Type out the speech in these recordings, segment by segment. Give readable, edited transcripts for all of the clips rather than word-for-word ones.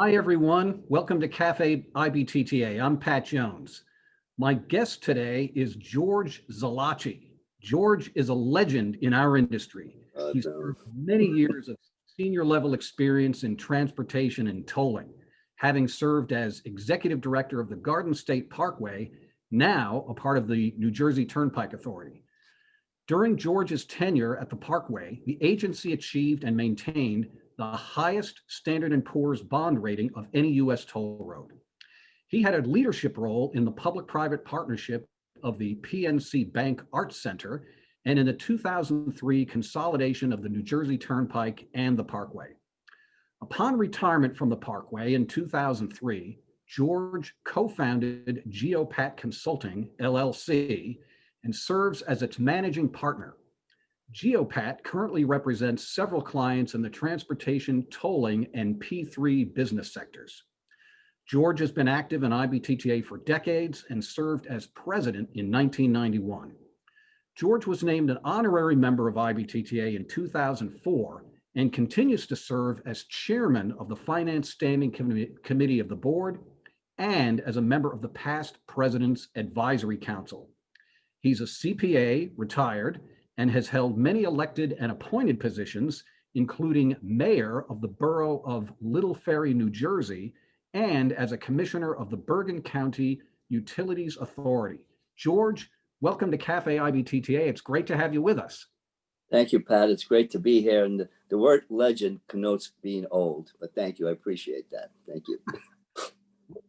Hi, everyone. Welcome to Café IBTTA. I'm Pat Jones. My guest today is George Zilocchi. George is a legend in our industry. He's served many years of senior level experience in transportation and tolling, having served as executive director of the Garden State Parkway, now a part of the New Jersey Turnpike Authority. During George's tenure at the Parkway, the agency achieved and maintained the highest Standard & Poor's bond rating of any U.S. toll road. He had a leadership role in the public-private partnership of the PNC Arts Center and in the 2003 consolidation of the New Jersey Turnpike and the Parkway. Upon retirement from the Parkway in 2003, George co-founded GEOPAT Consulting, LLC, and serves as its managing partner. GEOPAT currently represents several clients in the transportation, tolling, and P3 business sectors. George has been active in IBTTA for decades and served as president in 1991. George was named an honorary member of IBTTA in 2004 and continues to serve as chairman of the Finance Standing Committee of the board and as a member of the past President's Advisory Council. He's a CPA, retired, and has held many elected and appointed positions, including mayor of the borough of Little Ferry, New Jersey, and as a commissioner of the Bergen County Utilities Authority. George, welcome to Café IBTTA. It's great to have you with us. Thank you, Pat. It's great to be here. And the word legend connotes being old, but thank you. I appreciate that. Thank you.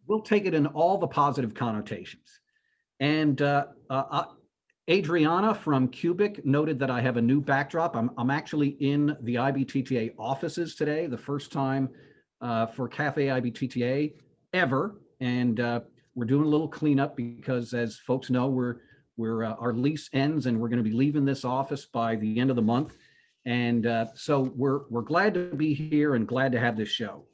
We'll take it in all the positive connotations. And Adriana from Cubic noted that I have a new backdrop. I'm actually in the IBTTA offices today, the first time for Café IBTTA ever. And we're doing a little cleanup because, as folks know, our lease ends and we're going to be leaving this office by the end of the month. And so we're glad to be here and glad to have this show.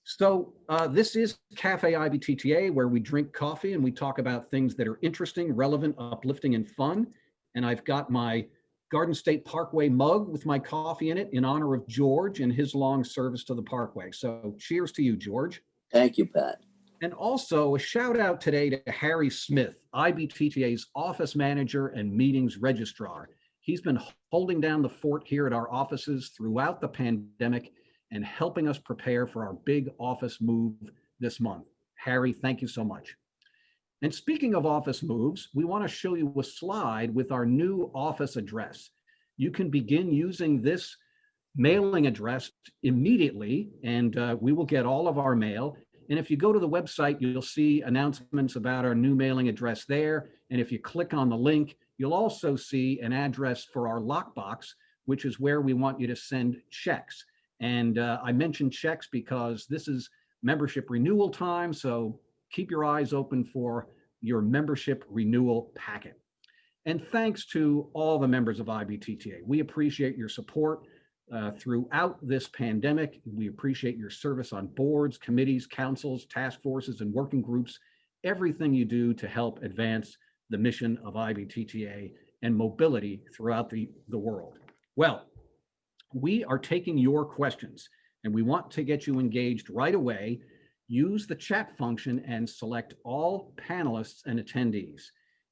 So this is Café IBTTA, where we drink coffee and we talk about things that are interesting, relevant, uplifting, and fun. And I've got my Garden State Parkway mug with my coffee in it in honor of George and his long service to the Parkway. So cheers to you, George. Thank you, Pat. And also a shout out today to Harry Smith, IBTTA's office manager and meetings registrar. He's been holding down the fort here at our offices throughout the pandemic and helping us prepare for our big office move this month. Harry, thank you so much. And speaking of office moves, we want to show you a slide with our new office address. You can begin using this mailing address immediately, and we will get all of our mail. And if you go to the website, you'll see announcements about our new mailing address there. And if you click on the link, you'll also see an address for our lockbox, which is where we want you to send checks. And I mentioned checks because this is membership renewal time, so keep your eyes open for your membership renewal packet. And thanks to all the members of IBTTA. We appreciate your support throughout this pandemic. We appreciate your service on boards, committees, councils, task forces, and working groups, everything you do to help advance the mission of IBTTA and mobility throughout the world. Well, we are taking your questions and we want to get you engaged right away. Use the chat function and select all panelists and attendees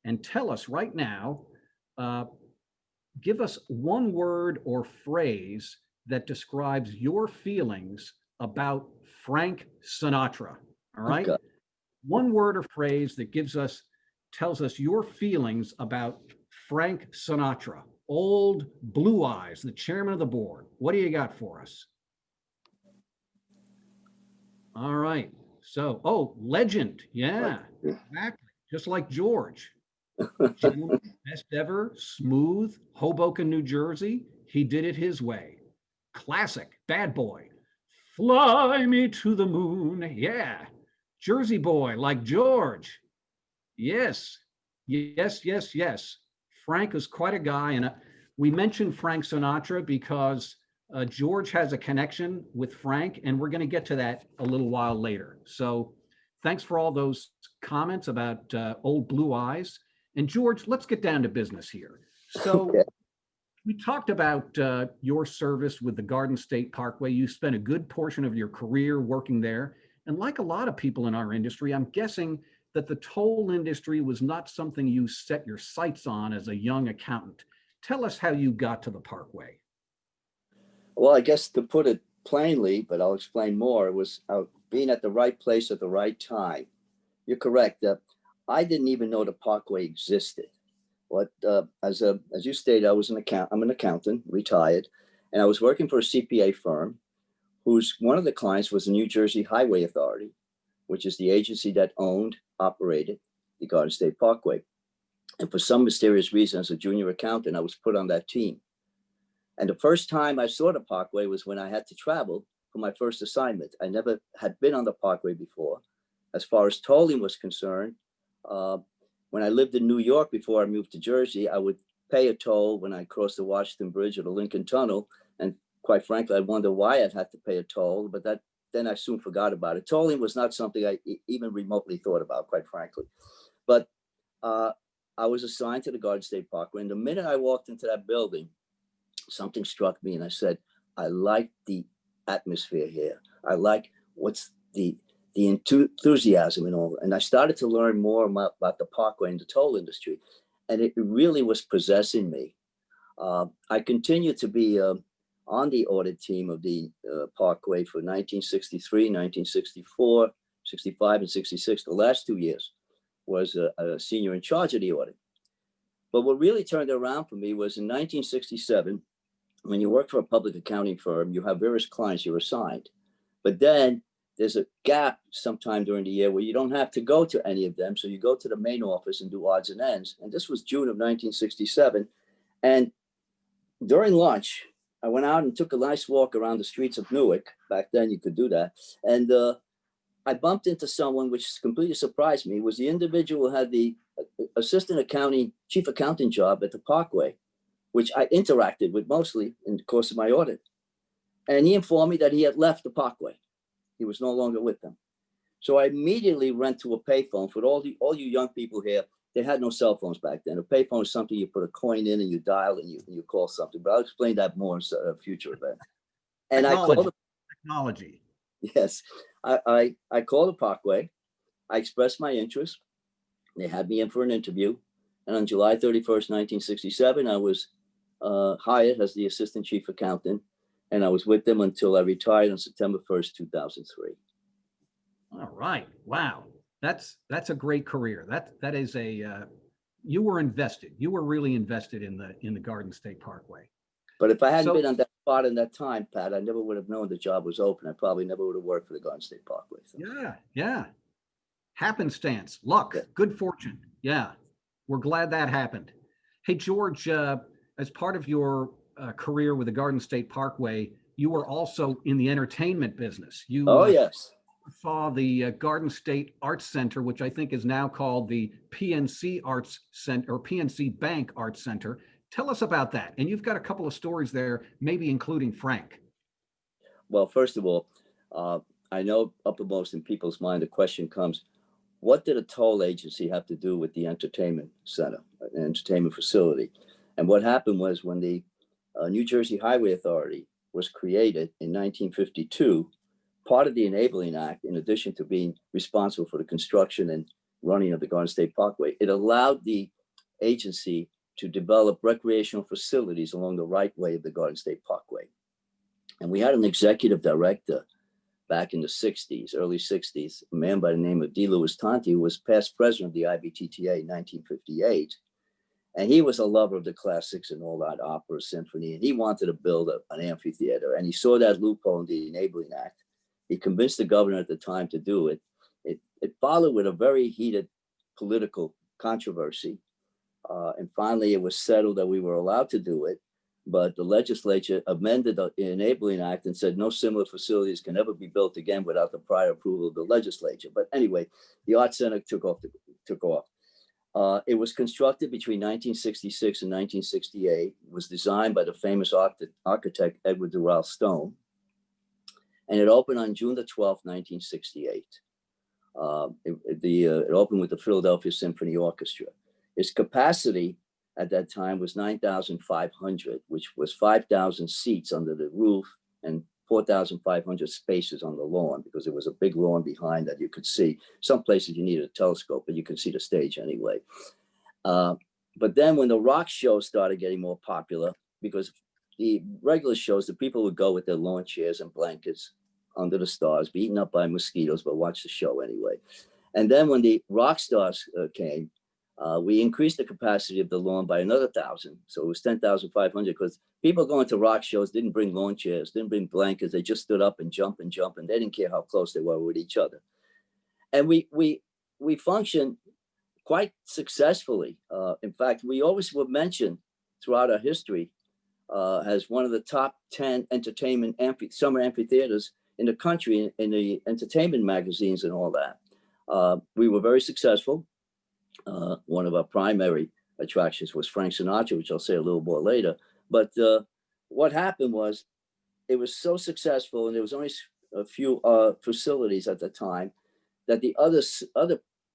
and tell us right now, give us one word or phrase that describes your feelings about Frank Sinatra, all right? Okay. One word or phrase that tells us your feelings about Frank Sinatra. Old Blue Eyes, the chairman of the board. What do you got for us? All right. So, legend. Yeah, exactly. Just like George. Gentleman, best ever, smooth, Hoboken, New Jersey. He did it his way. Classic, bad boy. Fly me to the moon. Yeah. Jersey boy, like George. Yes. Frank is quite a guy, and we mentioned Frank Sinatra because George has a connection with Frank, and we're going to get to that a little while later. So thanks for all those comments about Old Blue Eyes. And George, let's get down to business here. So okay. We talked about your service with the Garden State Parkway. You spent a good portion of your career working there, And like a lot of people in our industry, I'm guessing that the toll industry was not something you set your sights on as a young accountant. Tell us how you got to the Parkway. Well, I guess to put it plainly, but I'll explain more, it was being at the right place at the right time. You're correct. I didn't even know the Parkway existed. But as you stated, I'm an accountant, retired, and I was working for a CPA firm whose one of the clients was the New Jersey Highway Authority, which is the agency that owned, operated the Garden State Parkway. And for some mysterious reason, as a junior accountant, I was put on that team. And the first time I saw the Parkway was when I had to travel for my first assignment. I never had been on the Parkway before. As far as tolling was concerned, when I lived in New York before I moved to Jersey, I would pay a toll when I crossed the Washington Bridge or the Lincoln Tunnel. And quite frankly, I'd wonder why I'd had to pay a toll, but then I soon forgot about it. Tolling was not something I even remotely thought about, quite frankly. But I was assigned to the Garden State Parkway. And the minute I walked into that building, something struck me and I said, I like the atmosphere here. I like what's the enthusiasm and all. And I started to learn more about the Parkway and the toll industry. And it really was possessing me. I continued to be on the audit team of the Parkway for 1963, 1964, 65, and 66. The last 2 years was a senior in charge of the audit. But what really turned it around for me was in 1967, when you work for a public accounting firm, you have various clients you're assigned. But then there's a gap sometime during the year where you don't have to go to any of them. So you go to the main office and do odds and ends. And this was June of 1967. And during lunch, I went out and took a nice walk around the streets of Newark. Back then you could do that. And I bumped into someone which completely surprised me. It was the individual who had the chief accounting job at the Parkway, which I interacted with mostly in the course of my audit. And he informed me that he had left the Parkway. He was no longer with them. So I immediately went to a payphone. For all you young people here, they had no cell phones back then. A payphone is something you put a coin in and you dial and you call something. But I'll explain that more in a future event. And technology. Yes, I called the Parkway. I expressed my interest. They had me in for an interview. And on July 31st, 1967, I was hired as the assistant chief accountant. And I was with them until I retired on September 1st, 2003. All right. Wow. That's a great career. That is you were invested. You were really invested in the Garden State Parkway. But if I hadn't been on that spot in that time, Pat, I never would have known the job was open. I probably never would have worked for the Garden State Parkway. So. Yeah. Happenstance, luck, good fortune. Yeah. We're glad that happened. Hey, George, as part of your career with the Garden State Parkway, you were also in the entertainment business. Yes. Saw the Garden State Arts Center, which I think is now called the PNC Arts Center or PNC Bank Arts Center. Tell us about that. And you've got a couple of stories there, maybe including Frank. Well, first of all, I know uppermost in people's mind, the question comes, what did a toll agency have to do with the entertainment center, an entertainment facility? And what happened was when the New Jersey Highway Authority was created in 1952, part of the Enabling Act, in addition to being responsible for the construction and running of the Garden State Parkway, it allowed the agency to develop recreational facilities along the right way of the Garden State Parkway. And we had an executive director back in the 60s, early 60s, a man by the name of D. Louis Tonti, who was past president of the IBTTA in 1958. And he was a lover of the classics and all that opera, symphony, and he wanted to build an amphitheater. And he saw that loophole in the Enabling Act. He convinced the governor at the time to do it. It followed with a very heated political controversy. And finally, it was settled that we were allowed to do it. But the legislature amended the Enabling Act and said no similar facilities can ever be built again without the prior approval of the legislature. But anyway, the Arts Center took off. It was constructed between 1966 and 1968. It was designed by the famous architect Edward Durrell Stone. And it opened on June the 12th, 1968. It opened with the Philadelphia Symphony Orchestra. Its capacity at that time was 9,500, which was 5,000 seats under the roof and 4,500 spaces on the lawn because there was a big lawn behind that you could see. Some places you needed a telescope, but you could see the stage anyway. But then when the rock shows started getting more popular, because the regular shows, the people would go with their lawn chairs and blankets under the stars, be eaten up by mosquitoes, but watch the show anyway. And then when the rock stars came, we increased the capacity of the lawn by another 1,000. So it was 10,500 because people going to rock shows didn't bring lawn chairs, didn't bring blankets. They just stood up and jump, and they didn't care how close they were with each other. And we functioned quite successfully. In fact, we always were mentioned throughout our history as one of the top 10 entertainment summer amphitheaters in the country, in the entertainment magazines and all that. We were very successful. One of our primary attractions was Frank Sinatra, which I'll say a little more later. But what happened was it was so successful, and there was only a few facilities at the time, that the other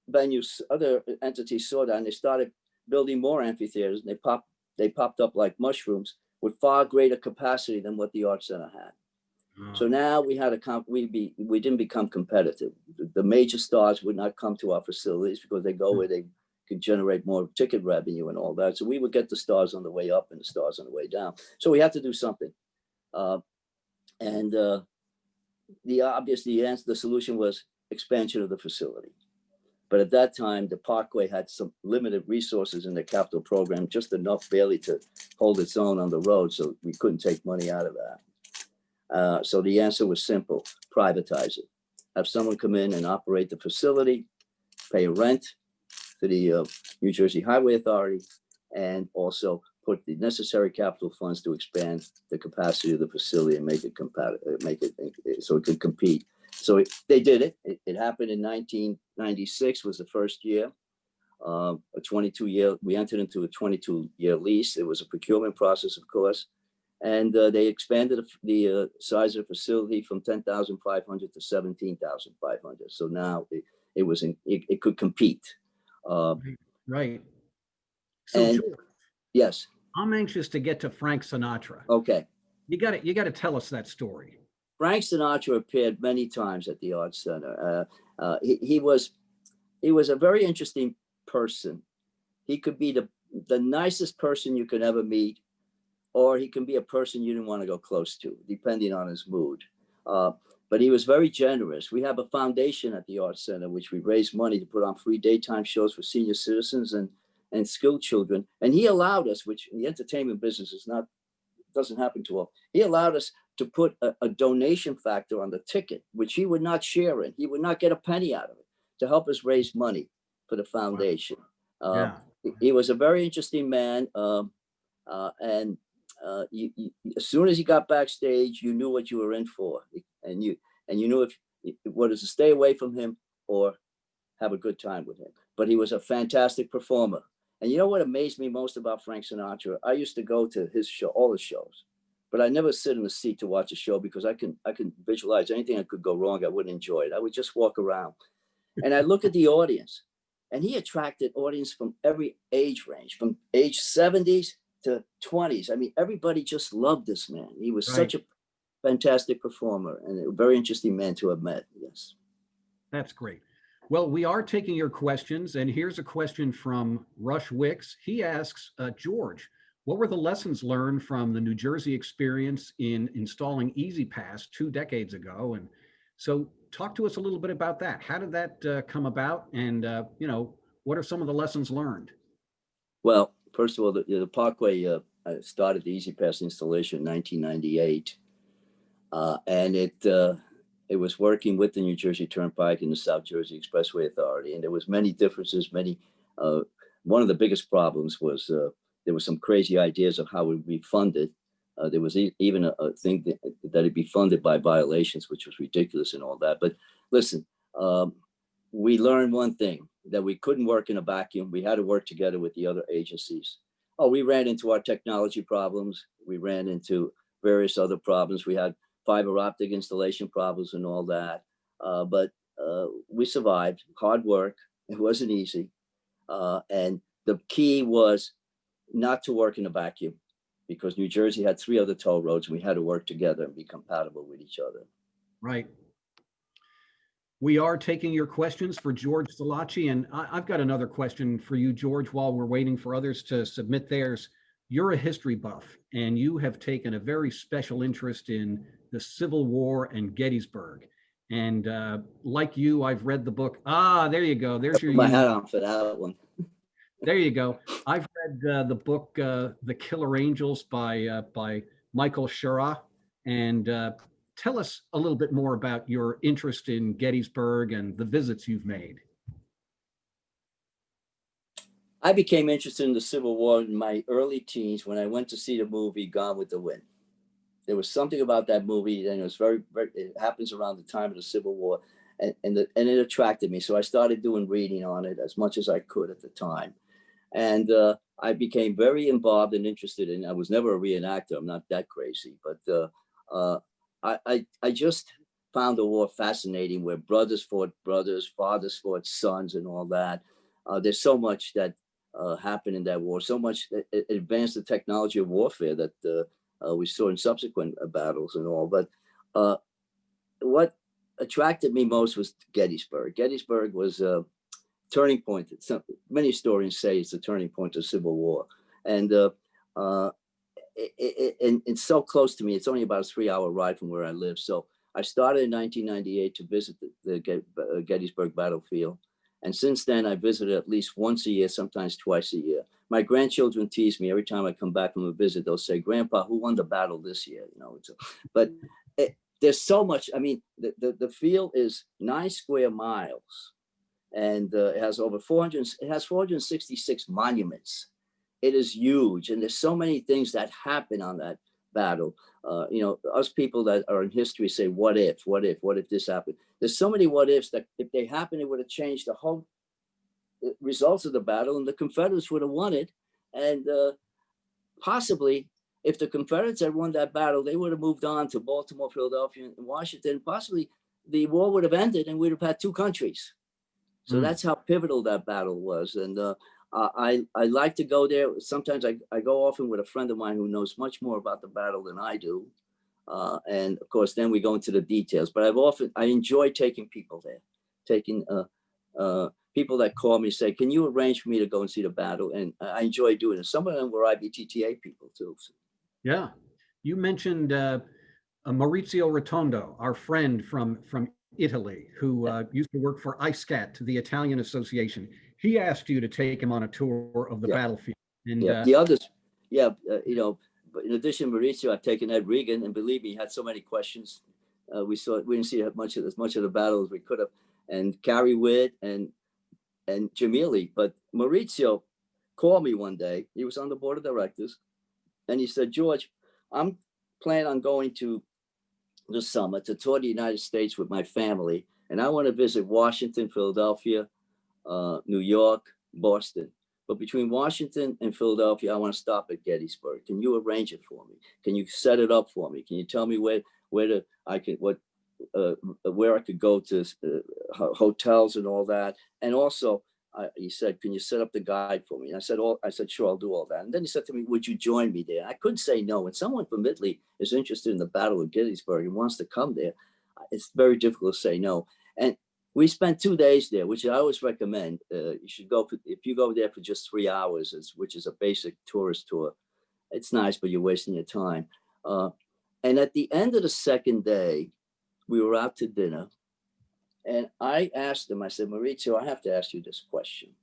venues, other entities saw that, and they started building more amphitheaters, and they popped up like mushrooms with far greater capacity than what the Arts Center had. So now we had we didn't become competitive. The major stars would not come to our facilities because they go where they could generate more ticket revenue and all that. So we would get the stars on the way up and the stars on the way down. So we had to do something. The solution was expansion of the facility. But at that time, the Parkway had some limited resources in the capital program, just enough barely to hold its own on the road. So we couldn't take money out of that. So the answer was simple: privatize it. Have someone come in and operate the facility, pay rent to the New Jersey Highway Authority, and also put the necessary capital funds to expand the capacity of the facility and make it so it could compete. So they did it. It happened in 1996 was the first year. We entered into a 22-year lease. It was a procurement process, of course. And they expanded the size of the facility from 10,500 to 17,500. So now it could compete. Right. So George, yes, I'm anxious to get to Frank Sinatra. Okay. You got to tell us that story. Frank Sinatra appeared many times at the Arts Center. He was a very interesting person. He could be the nicest person you could ever meet, or he can be a person you didn't want to go close to, depending on his mood. But he was very generous. We have a foundation at the Arts Center, which we raise money to put on free daytime shows for senior citizens and school children. And he allowed us, which in the entertainment business doesn't happen too often. He allowed us to put a donation factor on the ticket, which he would not share in. He would not get a penny out of it, to help us raise money for the foundation. He was a very interesting man. And as soon as he got backstage, you knew what you were in for, and you knew if whether to stay away from him or have a good time with him. But he was a fantastic performer. And you know what amazed me most about Frank Sinatra? I used to go to his show, all his shows, but I never sit in the seat to watch a show because I can visualize anything that could go wrong. I wouldn't enjoy it. I would just walk around, and I look at the audience, and he attracted audience from every age range, from age 70s to 20s. I mean, everybody just loved this man. He was such a fantastic performer and a very interesting man to have met. Yes. That's great. Well, we are taking your questions, and here's a question from Rush Wicks. He asks, George, what were the lessons learned from the New Jersey experience in installing E-ZPass 2 decades ago? And so talk to us a little bit about that. How did that come about? And, what are some of the lessons learned? Well, first of all, the Parkway started the E-ZPass installation in 1998. And it was working with the New Jersey Turnpike and the South Jersey Expressway Authority. And there was many differences, one of the biggest problems was there was some crazy ideas of how it would be funded. There was even a thing that it'd be funded by violations, which was ridiculous and all that. But listen, we learned one thing, that we couldn't work in a vacuum. We had to work together with the other agencies. We ran into our technology problems. We ran into various other problems. We had fiber optic installation problems and all that. But we survived. Hard work. It wasn't easy. And the key was not to work in a vacuum. because New Jersey had 3 other toll roads, and we had to work together and be compatible with each other. Right. We are taking your questions for George Zilocchi, and I've got another question for you, George, while we're waiting for others to submit theirs. You're a history buff, and you have taken a very special interest in the Civil War and Gettysburg. And like you, I've read the book. Ah, there you go. There's your. Put my hat on for that one. There you go. I've read the book "The Killer Angels" by Michael Schura, and tell us a little bit more about your interest in Gettysburg and the visits you've made. I became interested in the Civil War in my early teens when I went to see the movie Gone with the Wind. There was something about that movie, and it was it happens around the time of the Civil War, and it attracted me. So I started doing reading on it as much as I could at the time. And I became very involved and interested in. I was never a reenactor. I'm not that crazy, but I just found the war fascinating, where brothers fought brothers, fathers fought sons, and all that. There's so much that happened in that war, so much it advanced the technology of warfare that we saw in subsequent battles and all. But what attracted me most was Gettysburg. Gettysburg was a turning point. Many historians say it's a turning point of the Civil War. And it's so close to me. It's only about a 3-hour ride from where I live. So I started in 1998 to visit the Gettysburg battlefield. And since then, I visited at least once a year, sometimes twice a year. My grandchildren tease me every time I come back from a visit. They'll say, "Grandpa, who won the battle this year?" You know, but there's so much. I mean, the field is 9 square miles, and it has over 400. It has 466 monuments. It is huge, and there's so many things that happen on that battle. You know, us people that are in history say, "What if? What if? What if this happened?" There's so many what ifs that if they happened, it would have changed the whole results of the battle, and the Confederates would have won it. And possibly, if the Confederates had won that battle, they would have moved on to Baltimore, Philadelphia, and Washington. Possibly, the war would have ended, and we'd have had 2 countries. So that's how pivotal that battle was. And I like to go there. Sometimes I go often with a friend of mine who knows much more about the battle than I do. And of course, then we go into the details. But I enjoy taking people there, taking people that call me, say, "Can you arrange for me to go and see the battle?" And I enjoy doing it. Some of them were IBTTA people too. So. Yeah, you mentioned Maurizio Rotondo, our friend from Italy, who used to work for ISCAT, the Italian Association. He asked you to take him on a tour of the battlefield. And the others, you know. But in addition, Maurizio, I've taken Ed Regan, and believe me, he had so many questions. We didn't see as much of the battle as we could have, and Carrie Witt and Jamili. But Maurizio called me one day. He was on the board of directors, and he said, "George, I'm planning on going to the summer to tour the United States with my family, and I want to visit Washington, Philadelphia, New York, Boston. But between Washington and Philadelphia, I want to stop at Gettysburg. Can you arrange it for me? Can you set it up for me? Can you tell me where I could go to hotels and all that? And also, he said, "Can you set up the guide for me?" And I said, "Sure, I'll do all that." And then he said to me, "Would you join me there?" I couldn't say no. When someone from Italy is interested in the Battle of Gettysburg and wants to come there, it's very difficult to say no. And we spent 2 days there, which I always recommend. You should go if you go there for just 3 hours, which is a basic tourist tour. It's nice, but you're wasting your time. And at the end of the second day, we were out to dinner, and I asked him. I said, "Maurizio, I have to ask you this question.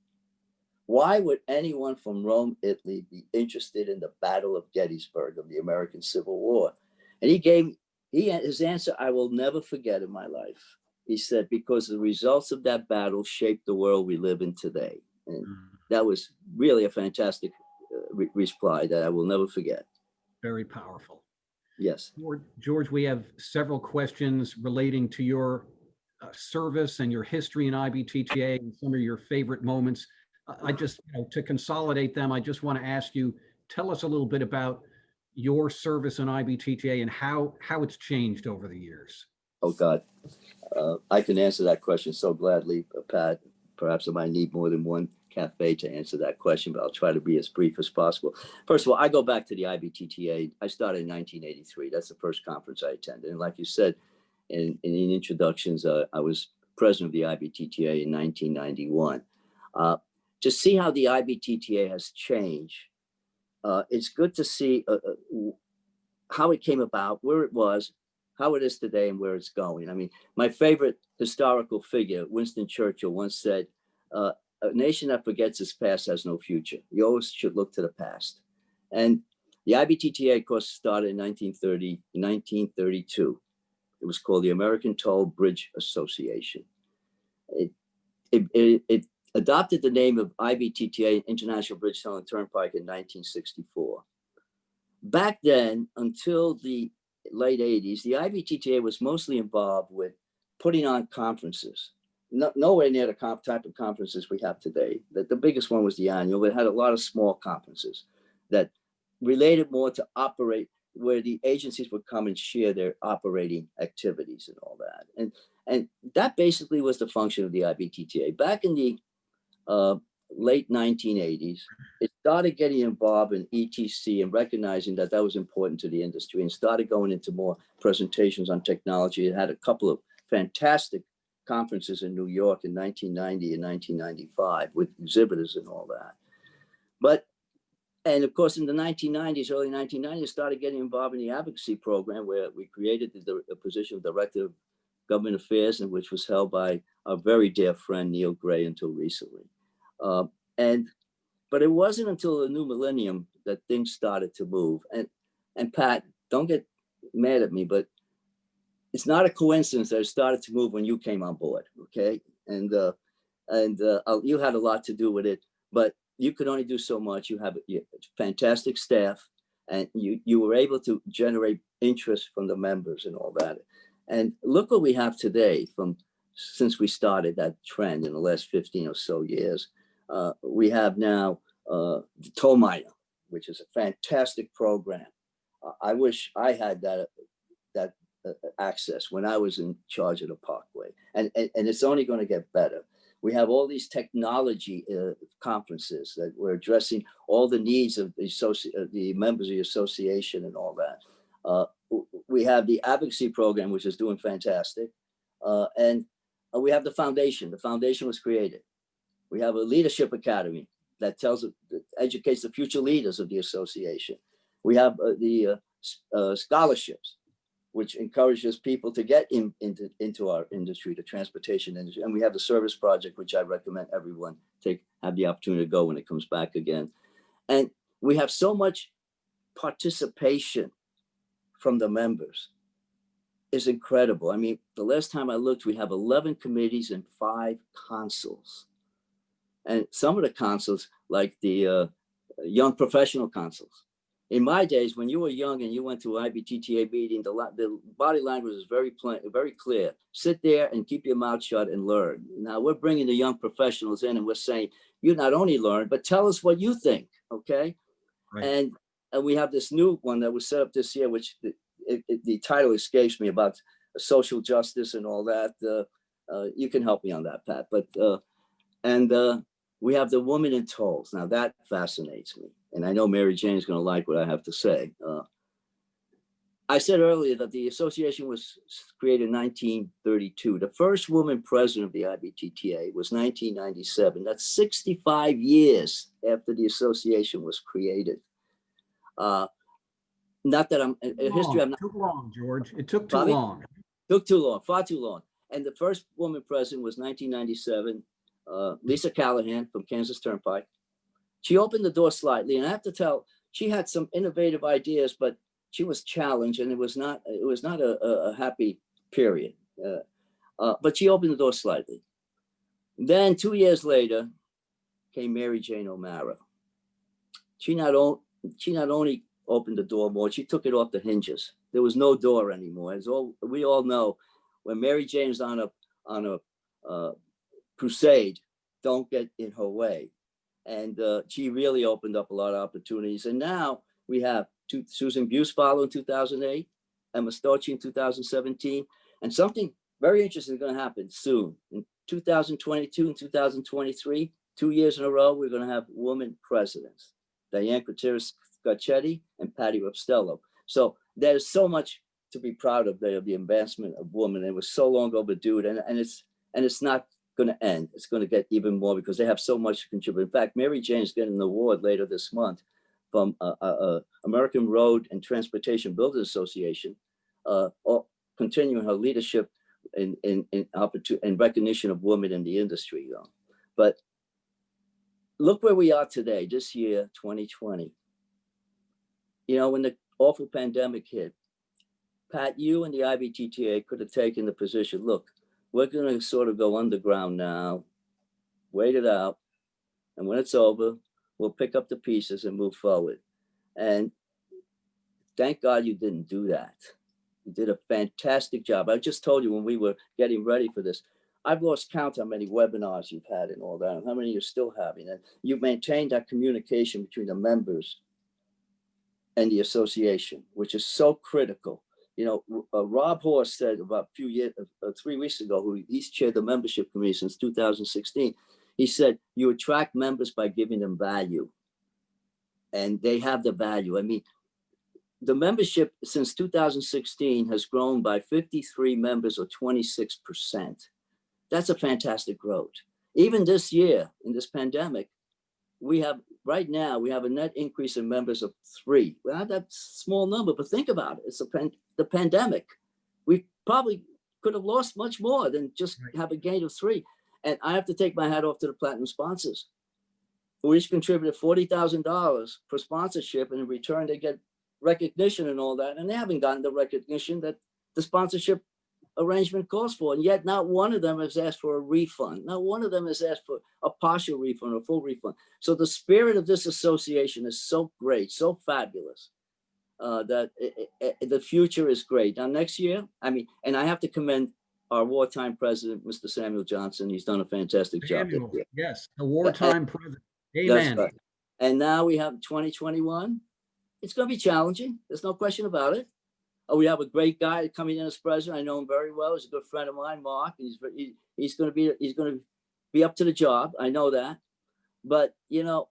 Why would anyone from Rome, Italy, be interested in the Battle of Gettysburg of the American Civil War?" And his answer I will never forget in my life. He said, "Because the results of that battle shaped the world we live in today." And that was really a fantastic reply that I will never forget. Very powerful. Yes. George, we have several questions relating to your service and your history in IBTTA and some of your favorite moments. I just, to consolidate them, I just want to ask you, tell us a little bit about your service in IBTTA and how it's changed over the years. Oh, God. I can answer that question so gladly, Pat. Perhaps I might need more than one Café to answer that question, but I'll try to be as brief as possible. First of all, I go back to the IBTTA. I started in 1983. That's the first conference I attended. And like you said in the introductions, I was president of the IBTTA in 1991. To see how the IBTTA has changed, it's good to see how it came about, where it was, how it is today, and where it's going. I mean, my favorite historical figure, Winston Churchill, once said, a nation that forgets its past has no future. You always should look to the past. And the IBTTA, of course, started in 1932. It was called the American Toll Bridge Association. It adopted the name of IBTTA, International Bridge Tunnel and Turnpike, in 1964. Back then, until the late 80s, the IBTTA was mostly involved with putting on conferences. Nowhere near the type of conferences we have today. The biggest one was the annual, but it had a lot of small conferences that related more to operate, where the agencies would come and share their operating activities and all that. And that basically was the function of the IBTTA. Back in the late 1980s, it started getting involved in ETC and recognizing that that was important to the industry, and started going into more presentations on technology. It had a couple of fantastic conferences in New York in 1990 and 1995 with exhibitors and all that. And of course, in the 1990s, early 1990s, started getting involved in the advocacy program, where we created the position of Director of Government Affairs, and which was held by our very dear friend, Neil Gray, until recently. But it wasn't until the new millennium that things started to move. And Pat, don't get mad at me, but it's not a coincidence that it started to move when you came on board, okay? And you had a lot to do with it, but you could only do so much. You have a fantastic staff, and you were able to generate interest from the members and all that. And look what we have today since we started that trend in the last 15 or so years. We have now the Toll Miner, which is a fantastic program. I wish I had that access when I was in charge of the Parkway, and it's only going to get better. We have all these technology conferences that we're addressing all the needs of the members of the association and all that. We have the advocacy program, which is doing fantastic, and we have the foundation. The foundation was created. We have a leadership academy that educates the future leaders of the association. We have the scholarships, which encourages people to get into our industry, the transportation industry. And we have the service project, which I recommend everyone have the opportunity to go when it comes back again. And we have so much participation from the members. It's incredible. I mean, the last time I looked, we have 11 committees and 5 consuls. And some of the consuls, like the young professional consuls. In my days, when you were young and you went to an IBTTA meeting, the body language was very clear. Sit there and keep your mouth shut and learn. Now we're bringing the young professionals in, and we're saying, you not only learn, but tell us what you think, okay? Right. And we have this new one that was set up this year, which the title escapes me, about social justice and all that. You can help me on that, Pat. But we have the woman in tolls. Now that fascinates me. And I know Mary Jane is going to like what I have to say. I said earlier that the association was created in 1932. The first woman president of the IBTTA was 1997. That's 65 years after the association was created. Not that I'm in history. I'm not too long, George. It took too long. Took too long, far too long. And the first woman president was 1997. Lisa Callahan from Kansas Turnpike. She opened the door slightly, and I have to tell, she had some innovative ideas, but she was challenged, and it was not a happy period. But she opened the door slightly. Then 2 years later came Mary Jane O'Mara. She not only opened the door more, she took it off the hinges. There was no door anymore. We all know, when Mary Jane is on a crusade, don't get in her way. And she really opened up a lot of opportunities. And now we have Susan Busfalo in 2008, Emma Stocci in 2017, and something very interesting is going to happen soon. In 2022 and 2023, 2 years in a row, we're going to have women presidents, Diane Gutierrez-Garcetti and Patty Rapstello. So there's so much to be proud of there, the advancement of women. It was so long overdue, and it's not going to end. It's going to get even more because they have so much to contribute. In fact, Mary Jane is getting an award later this month from American Road and Transportation Builders Association, continuing her leadership in recognition of women in the industry. You know. But look where we are today, this year, 2020. You know, when the awful pandemic hit, Pat, you and the IBTTA could have taken the position, look, we're going to sort of go underground now, wait it out, and when it's over, we'll pick up the pieces and move forward. And thank God you didn't do that. You did a fantastic job. I just told you when we were getting ready for this, I've lost count how many webinars you've had and all that, and how many you're still having. And you've maintained that communication between the members and the association, which is so critical. You know, Rob Horst said about 3 weeks ago, who he's chaired the membership committee since 2016. He said, you attract members by giving them value. And they have the value. I mean, the membership since 2016 has grown by 53 members or 26%. That's a fantastic growth. Even this year, in this pandemic, right now, we have a net increase in members of 3. Well, not that small number, but think about it. It's the pandemic. We probably could have lost much more than just have a gain of 3. And I have to take my hat off to the platinum sponsors, who each contributed $40,000 for sponsorship, and in return, they get recognition and all that. And they haven't gotten the recognition that the sponsorship arrangement calls for. And yet not one of them has asked for a refund. Not one of them has asked for a partial refund or full refund. So the spirit of this association is so great, so fabulous, that the future is great. Now, next year, I mean, and I have to commend our wartime president, Mr. Samuel Johnson. He's done a fantastic job. Yes, the wartime president. Amen. Right. And now we have 2021. It's going to be challenging. There's no question about it. We have a great guy coming in as president. I know him very well. He's a good friend of mine, Mark. He's going to be up to the job. I know that. But you know,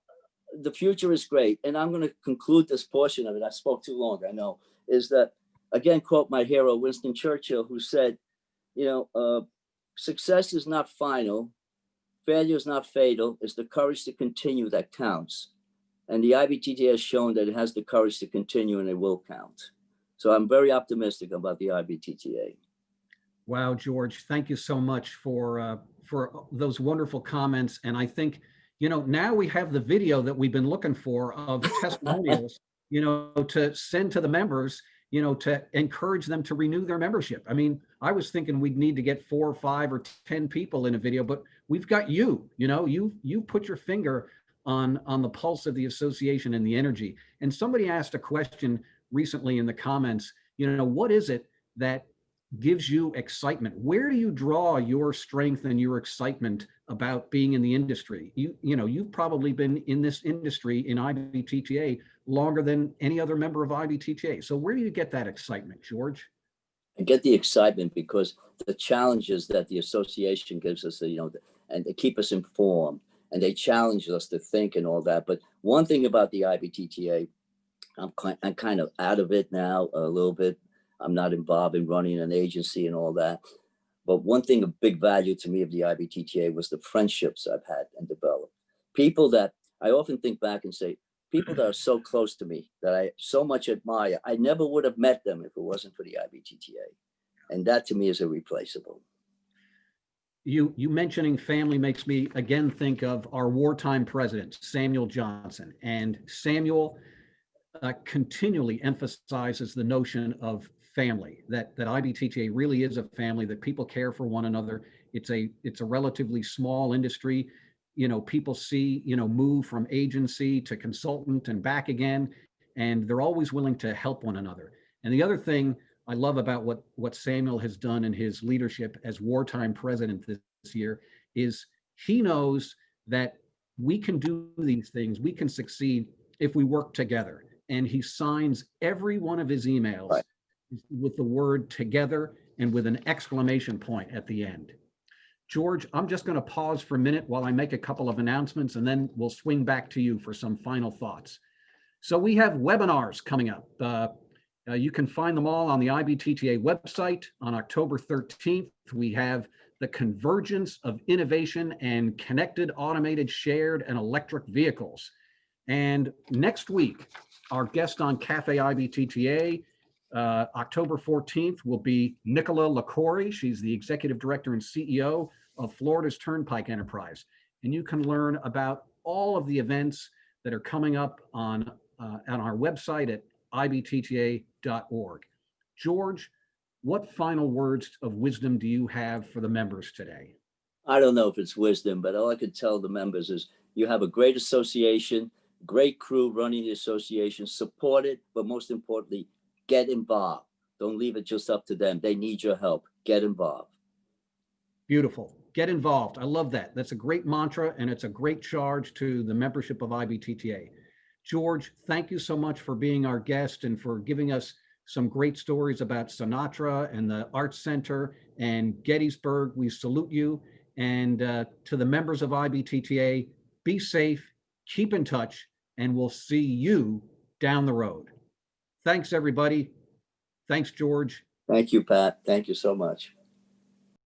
the future is great. And I'm going to conclude this portion of it. I spoke too long, I know. Is that, again, quote my hero, Winston Churchill, who said, you know, success is not final. Failure is not fatal. It's the courage to continue that counts. And the IBTTA has shown that it has the courage to continue, and it will count. So I'm very optimistic about the IBTTA. Wow, George, thank you so much for those wonderful comments. And I think, you know, now we have the video that we've been looking for of testimonials, you know, to send to the members, you know, to encourage them to renew their membership. I mean, I was thinking we'd need to get 4 or 5 or 10 people in a video, but we've got you know, you put your finger on the pulse of the association and the energy. And somebody asked a question recently in the comments, you know, what is it that gives you excitement? Where do you draw your strength and your excitement about being in the industry? You know, you've probably been in this industry in IBTTA longer than any other member of IBTTA. So where do you get that excitement, George? I get the excitement because the challenges that the association gives us, you know, and they keep us informed, and they challenge us to think and all that. But one thing about the IBTTA, I'm kind of out of it now a little bit. I'm not involved in running an agency and all that. But one thing of big value to me of the IBTTA was the friendships I've had and developed. People that I often think back and say, people that are so close to me, that I so much admire, I never would have met them if it wasn't for the IBTTA. And that to me is irreplaceable. You mentioning family makes me again think of our wartime president, Samuel Johnson. And Samuel continually emphasizes the notion of family, that IBTTA really is a family, that people care for one another. It's a relatively small industry. You know, people see, you know, move from agency to consultant and back again, and they're always willing to help one another. And the other thing I love about what Samuel has done in his leadership as wartime president this year is he knows that we can do these things, we can succeed if we work together. And he signs every one of his emails with the word together and with an exclamation point at the end. George, I'm just going to pause for a minute while I make a couple of announcements, and then we'll swing back to you for some final thoughts. So we have webinars coming up. You can find them all on the IBTTA website. On October 13th, we have the convergence of innovation and connected, automated, shared, and electric vehicles. And next week, our guest on Café IBTTA, October 14th, will be Nicola LaCorey. She's the Executive Director and CEO of Florida's Turnpike Enterprise. And you can learn about all of the events that are coming up on our website at ibtta.org. George, what final words of wisdom do you have for the members today? I don't know if it's wisdom, but all I could tell the members is you have a great association, great crew running the association, support it, but most importantly, get involved. Don't leave it just up to them. They need your help. Get involved. Beautiful. Get involved. I love that. That's a great mantra, and it's a great charge to the membership of IBTTA. George, thank you so much for being our guest and for giving us some great stories about Sinatra and the Arts Center and Gettysburg. We salute you. And to the members of IBTTA, be safe, keep in touch, and we'll see you down the road. Thanks, everybody. Thanks, George. Thank you, Pat. Thank you so much.